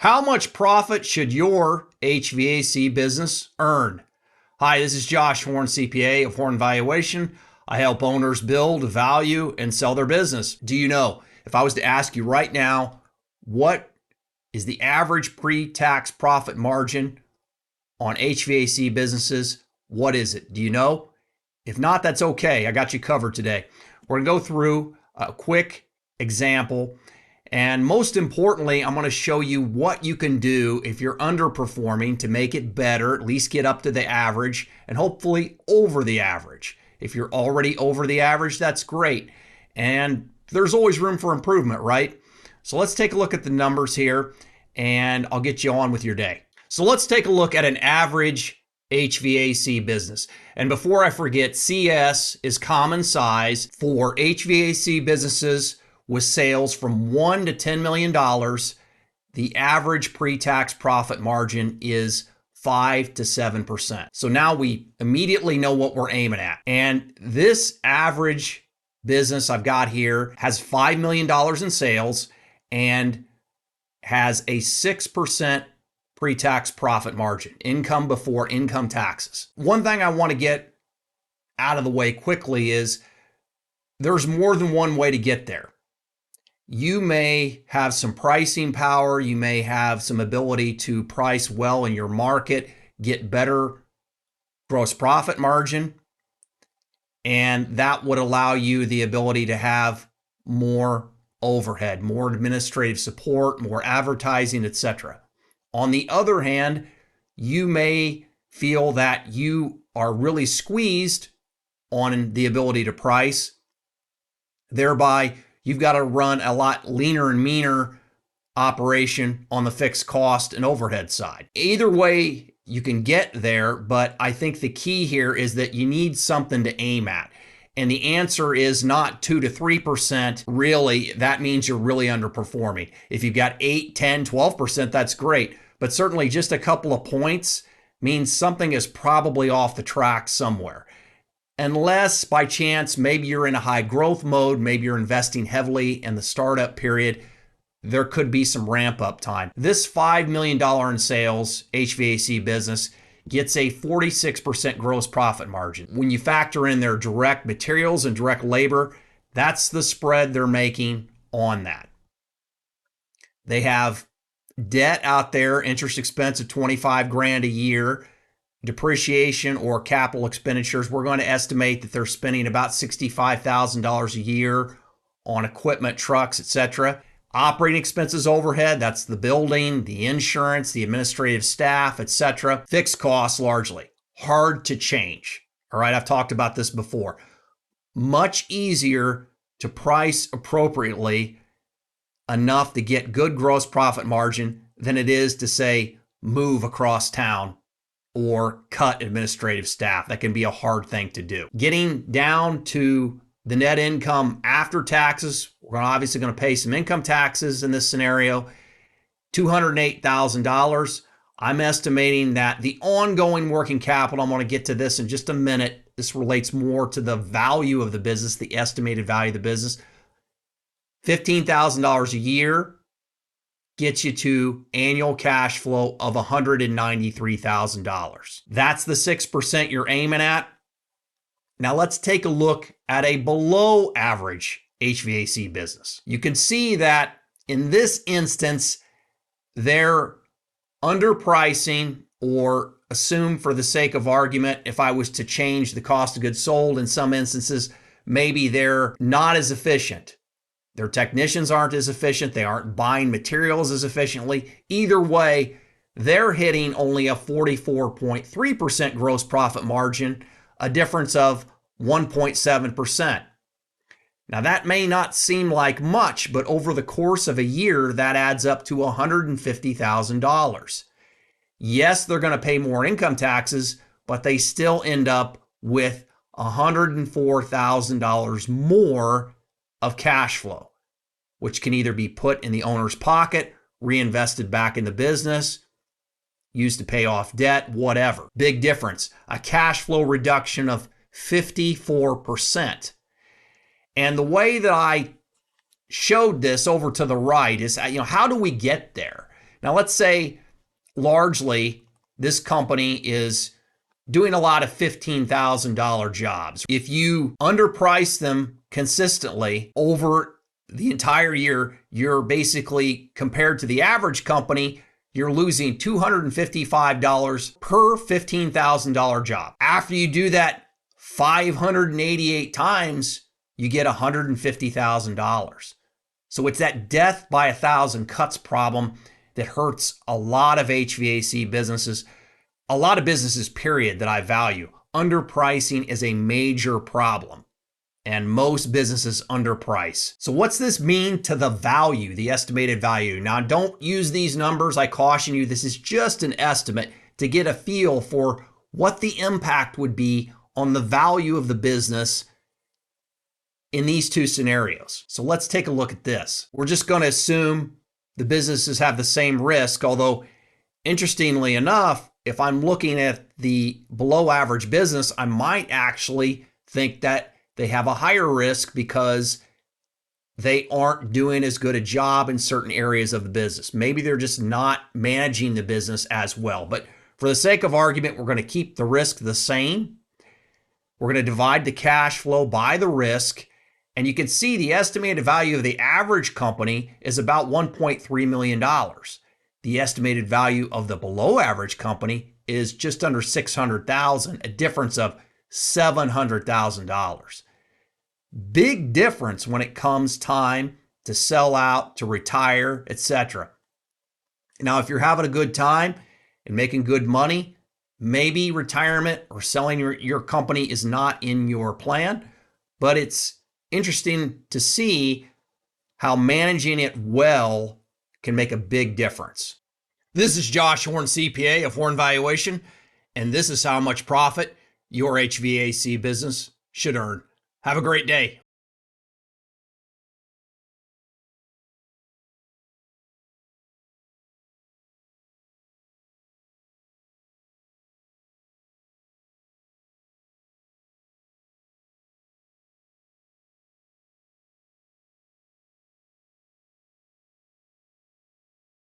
How much profit should your HVAC business earn? Hi, this is Josh Horn, CPA of Horn Valuation. I help owners build, value, and sell their business. Do you know, if I was to ask you right now, what is the average pre-tax profit margin on HVAC businesses? What is it? Do you know? If not, that's okay. I got you covered today. We're going to go through a quick example. And most importantly, I'm going to show you what you can do if you're underperforming to make it better, at least get up to the average, and hopefully over the average. If you're already over the average, that's great. And there's always room for improvement, right? So let's take a look at the numbers here, and I'll get you on with your day. So let's take a look at an average HVAC business. And before I forget, CS is common size for HVAC businesses with sales from $1 to $10 million. The average pre-tax profit margin is 5 to 7%. So now we immediately know what we're aiming at. And this average business I've got here has $5 million in sales and has a 6% pre-tax profit margin, income before income taxes. One thing I want to get out of the way quickly is there's more than one way to get there. You may have some pricing power. You may have some ability to price well in your market, get better gross profit margin, and that would allow you the ability to have more overhead, more administrative support, more advertising, etc. On the other hand, you may feel that you are really squeezed on the ability to price, thereby you've got to run a lot leaner and meaner operation on the fixed cost and overhead side. Either way, you can get there, but I think the key here is that you need something to aim at. And the answer is not 2 to 3%. Really, that means you're really underperforming. If you've got 8, 10, 12%, that's great. But certainly just a couple of points means something is probably off the track somewhere. Unless by chance, maybe you're in a high growth mode, maybe you're investing heavily in the startup period, there could be some ramp up time. This $5 million in sales HVAC business gets a 46% gross profit margin. When you factor in their direct materials and direct labor, that's the spread they're making on that. They have debt out there, interest expense of $25,000 a year. Depreciation or capital expenditures, we're going to estimate that they're spending about $65,000 a year on equipment, trucks, etc. Operating expenses, overhead, that's the building, the insurance, the administrative staff, etc. Fixed costs largely. Hard to change. All right, I've talked about this before. Much easier to price appropriately enough to get good gross profit margin than it is to, say, move across town or cut administrative staff. That can be a hard thing to do. Getting down to the net income after taxes, we're obviously going to pay some income taxes in this scenario, $208,000. I'm estimating that the ongoing working capital, I'm going to get to this in just a minute. This relates more to the value of the business, the estimated value of the business. $15,000 a year gets you to annual cash flow of $193,000. That's the 6% you're aiming at. Now let's take a look at a below average HVAC business. You can see that in this instance, they're underpricing, or assume for the sake of argument, if I was to change the cost of goods sold in some instances, maybe they're not as efficient. Their technicians aren't as efficient. They aren't buying materials as efficiently. Either way, they're hitting only a 44.3% gross profit margin, a difference of 1.7%. Now, that may not seem like much, but over the course of a year, that adds up to $150,000. Yes, they're going to pay more income taxes, but they still end up with $104,000 more of cash flow, which can either be put in the owner's pocket, reinvested back in the business, used to pay off debt, whatever. Big difference. A cash flow reduction of 54%. And the way that I showed this over to the right is, how do we get there? Now, let's say largely this company is doing a lot of $15,000 jobs. If you underprice them consistently over the entire year, you're basically, compared to the average company, you're losing $255 per $15,000 job. After you do that 588 times, you get $150,000. So it's that death by 1,000 cuts problem that hurts a lot of HVAC businesses, a lot of businesses, period, that I value. Underpricing is a major problem, and most businesses underprice. So what's this mean to the value, the estimated value? Now, don't use these numbers. I caution you, this is just an estimate to get a feel for what the impact would be on the value of the business in these two scenarios. So let's take a look at this. We're just going to assume the businesses have the same risk, although interestingly enough, if I'm looking at the below average business, I might actually think that they have a higher risk because they aren't doing as good a job in certain areas of the business. Maybe they're just not managing the business as well. But for the sake of argument, we're going to keep the risk the same. We're going to divide the cash flow by the risk. And you can see the estimated value of the average company is about $1.3 million. The estimated value of the below average company is just under $600,000, a difference of $700,000. Big difference when it comes time to sell out, to retire, etc. Now, if you're having a good time and making good money, maybe retirement or selling your company is not in your plan, but it's interesting to see how managing it well can make a big difference. This is Josh Horn, CPA of Horn Valuation, and this is how much profit your HVAC business should earn. Have a great day.